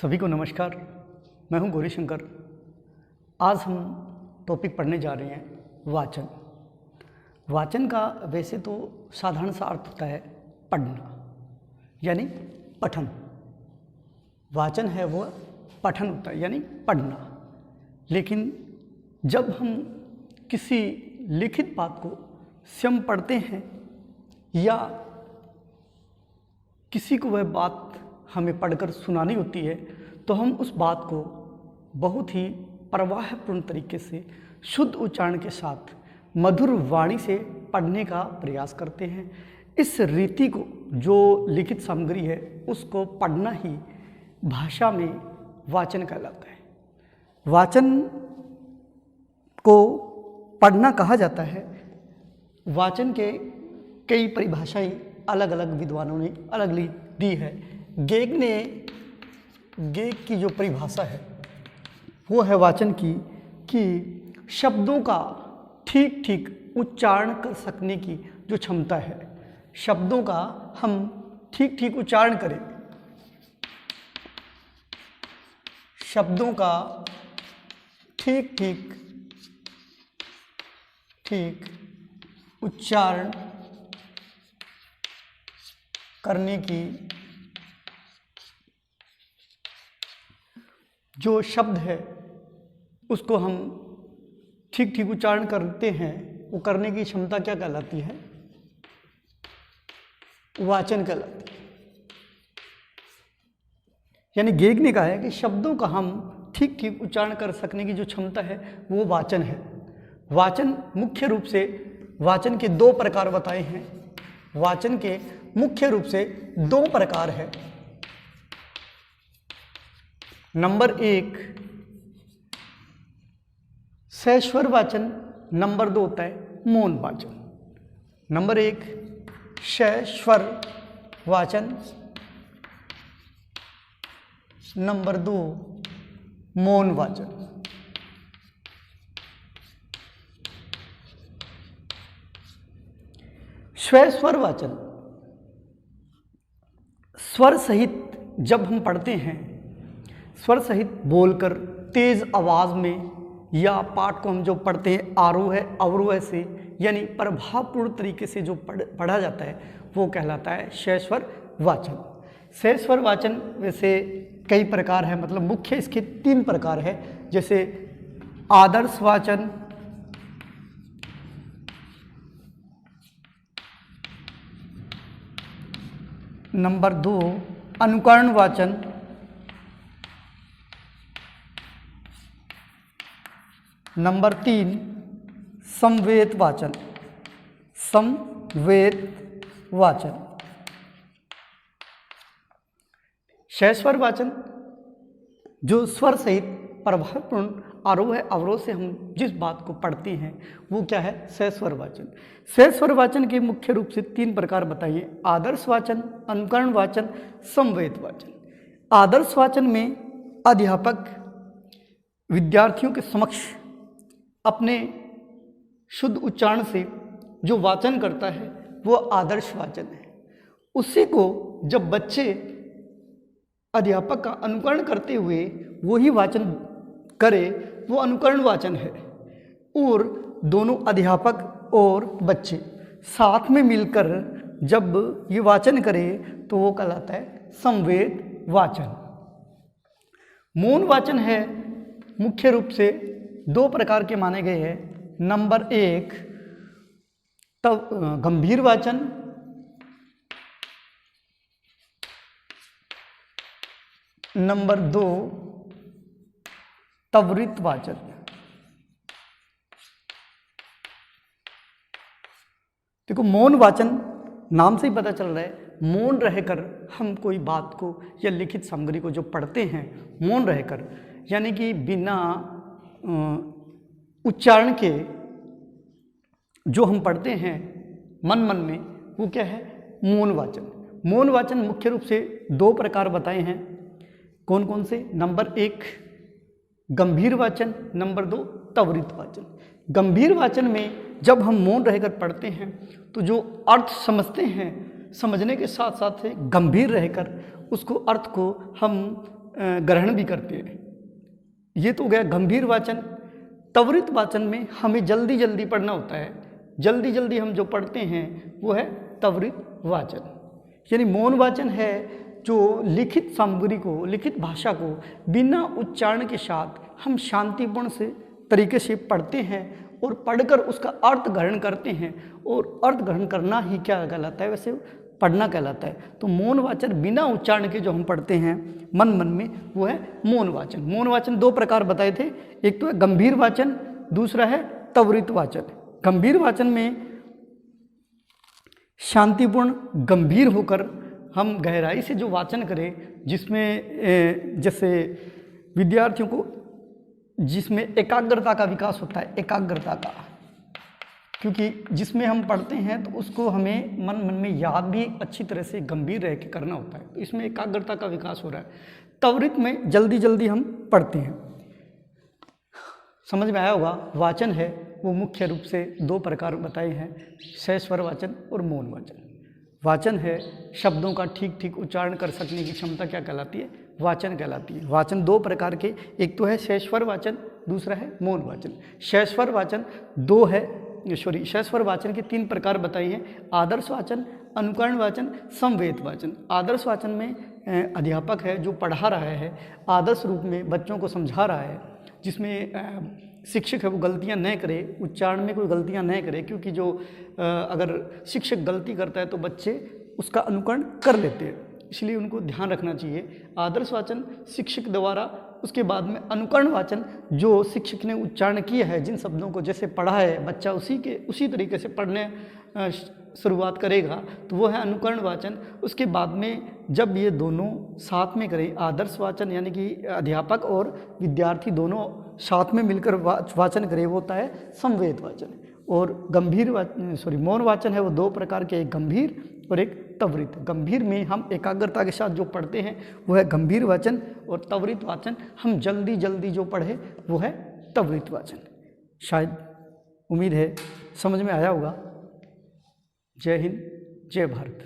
सभी को नमस्कार। मैं हूं गौरीशंकर। आज हम टॉपिक पढ़ने जा रहे हैं वाचन। वाचन का वैसे तो साधारण सा अर्थ होता है पढ़ना, यानी पठन। वाचन है वो पठन होता है यानी पढ़ना। लेकिन जब हम किसी लिखित बात को स्वयं पढ़ते हैं या किसी को वह बात हमें पढ़कर सुनानी होती है तो हम उस बात को बहुत ही प्रवाहपूर्ण तरीके से शुद्ध उच्चारण के साथ मधुर वाणी से पढ़ने का प्रयास करते हैं। इस रीति को, जो लिखित सामग्री है, उसको पढ़ना ही भाषा में वाचन कहलाता है। वाचन को पढ़ना कहा जाता है। वाचन के कई परिभाषाएं अलग अलग विद्वानों ने अलग दी है। गेग की जो परिभाषा है वो है वाचन की कि शब्दों का ठीक ठीक उच्चारण कर सकने की जो क्षमता है। शब्दों का हम ठीक ठीक उच्चारण करें, शब्दों का ठीक ठीक उच्चारण करने की जो शब्द है उसको हम ठीक ठीक उच्चारण करते हैं, वो करने की क्षमता क्या कहलाती है? वाचन कहलाती है। यानी गेग ने कहा है कि शब्दों का हम ठीक ठीक उच्चारण कर सकने की जो क्षमता है वो वाचन है। वाचन मुख्य रूप से वाचन के दो प्रकार बताए हैं। वाचन के मुख्य रूप से दो प्रकार है। नंबर 1 सस्वर वाचन, नंबर 2 होता है मौन वाचन। नंबर 1 सस्वर वाचन, नंबर 2 मौन वाचन। स्वस्वर वाचन, स्वर सहित जब हम पढ़ते हैं, स्वर सहित बोलकर तेज आवाज में, या पाठ को हम जो पढ़ते हैं आरोह है अवरोह से, यानी प्रभावपूर्ण तरीके से जो पढ़ा जाता है वो कहलाता है सस्वर वाचन। सस्वर वाचन वैसे कई प्रकार है, मतलब मुख्य इसके 3 प्रकार है। जैसे आदर्श वाचन, नंबर 2 अनुकरण वाचन, नंबर 3 समवेत वाचन। समवेत वाचन। सस्वर वाचन जो स्वर सहित प्रभावपूर्ण आरोह अवरोह से हम जिस बात को पढ़ते हैं वो क्या है? सस्वर वाचन। सस्वर वाचन के मुख्य रूप से 3 प्रकार बताइए: आदर्श वाचन, अनुकरण वाचन, समवेत वाचन। आदर्श वाचन में अध्यापक विद्यार्थियों के समक्ष अपने शुद्ध उच्चारण से जो वाचन करता है वो आदर्श वाचन है। उसी को जब बच्चे अध्यापक का अनुकरण करते हुए वही वाचन करे वो अनुकरण वाचन है। और दोनों अध्यापक और बच्चे साथ में मिलकर जब ये वाचन करे तो वो कहलाता है समवेत वाचन। मौन वाचन है मुख्य रूप से 2 प्रकार के माने गए हैं। नंबर 1 तब गंभीर वाचन, नंबर 2 त्वरित वाचन। देखो, मौन वाचन नाम से ही पता चल रहा है, मौन रहकर हम कोई बात को या लिखित सामग्री को जो पढ़ते हैं मौन रहकर, यानी कि बिना उच्चारण के जो हम पढ़ते हैं मन में, वो क्या है? मौन वाचन। मौन वाचन मुख्य रूप से 2 प्रकार बताए हैं। कौन कौन से? नंबर 1 गंभीर वाचन, नंबर 2 त्वरित वाचन। गंभीर वाचन में जब हम मौन रहकर पढ़ते हैं तो जो अर्थ समझते हैं, समझने के साथ साथ गंभीर रहकर उसको अर्थ को हम ग्रहण भी करते हैं। ये तो गया गंभीर वाचन। त्वरित वाचन में हमें जल्दी जल्दी पढ़ना होता है, जल्दी जल्दी हम जो पढ़ते हैं वो है त्वरित वाचन। यानी मौन वाचन है जो लिखित सामग्री को, लिखित भाषा को बिना उच्चारण के साथ हम शांतिपूर्ण से तरीके से पढ़ते हैं और पढ़कर उसका अर्थ ग्रहण करते हैं, और अर्थ ग्रहण करना ही क्या कहलाता है, वैसे पढ़ना कहलाता है। तो मौन वाचन बिना उच्चारण के जो हम पढ़ते हैं मन मन में, वो है मौन वाचन। मौन वाचन दो प्रकार बताए थे, एक तो है गंभीर वाचन, दूसरा है त्वरित वाचन। गंभीर वाचन में शांतिपूर्ण गंभीर होकर हम गहराई से जो वाचन करें, जिसमें जैसे विद्यार्थियों को जिसमें एकाग्रता का विकास होता है, एकाग्रता का, क्योंकि जिसमें हम पढ़ते हैं तो उसको हमें मन मन में याद भी अच्छी तरह से गंभीर रह के करना होता है, तो इसमें एकाग्रता का विकास हो रहा है। त्वरित में जल्दी जल्दी हम पढ़ते हैं। समझ में आया होगा। वाचन है वो मुख्य रूप से दो प्रकार बताए हैं, सहस्वर वाचन और मौन वाचन। वाचन है शब्दों का ठीक ठीक उच्चारण कर सकने की क्षमता क्या कहलाती है, वाचन कहलाती है। वाचन दो प्रकार के, एक तो है सहस्वर वाचन, दूसरा है मौन वाचन। सहस्वर वाचन दो है, सहस्वर वाचन के तीन प्रकार बताई हैं, आदर्श वाचन, अनुकरण वाचन, समवेत वाचन। आदर्श वाचन में अध्यापक है जो पढ़ा रहा है, आदर्श रूप में बच्चों को समझा रहा है, जिसमें शिक्षक है वो गलतियां न करे, उच्चारण में कोई गलतियां न करे, क्योंकि जो अगर शिक्षक गलती करता है तो बच्चे उसका अनुकरण कर लेते हैं, इसलिए उनको ध्यान रखना चाहिए। आदर्श वाचन शिक्षक द्वारा, उसके बाद में अनुकरण वाचन जो शिक्षक ने उच्चारण किया है, जिन शब्दों को जैसे पढ़ा है बच्चा उसी तरीके से पढ़ने शुरुआत करेगा, तो वो है अनुकरण वाचन। उसके बाद में जब ये दोनों साथ में करें, आदर्श वाचन यानी कि अध्यापक और विद्यार्थी दोनों साथ में मिलकर वाचन करें, वो होता है समवेत वाचन। और मौन वाचन है वो दो प्रकार के, एक गंभीर और एक त्वरित। गंभीर में हम एकाग्रता के साथ जो पढ़ते हैं वो है गंभीर वाचन, और त्वरित वाचन हम जल्दी जल्दी जो पढ़े वो है त्वरित वाचन। शायद उम्मीद है समझ में आया होगा। जय हिंद, जय भारत।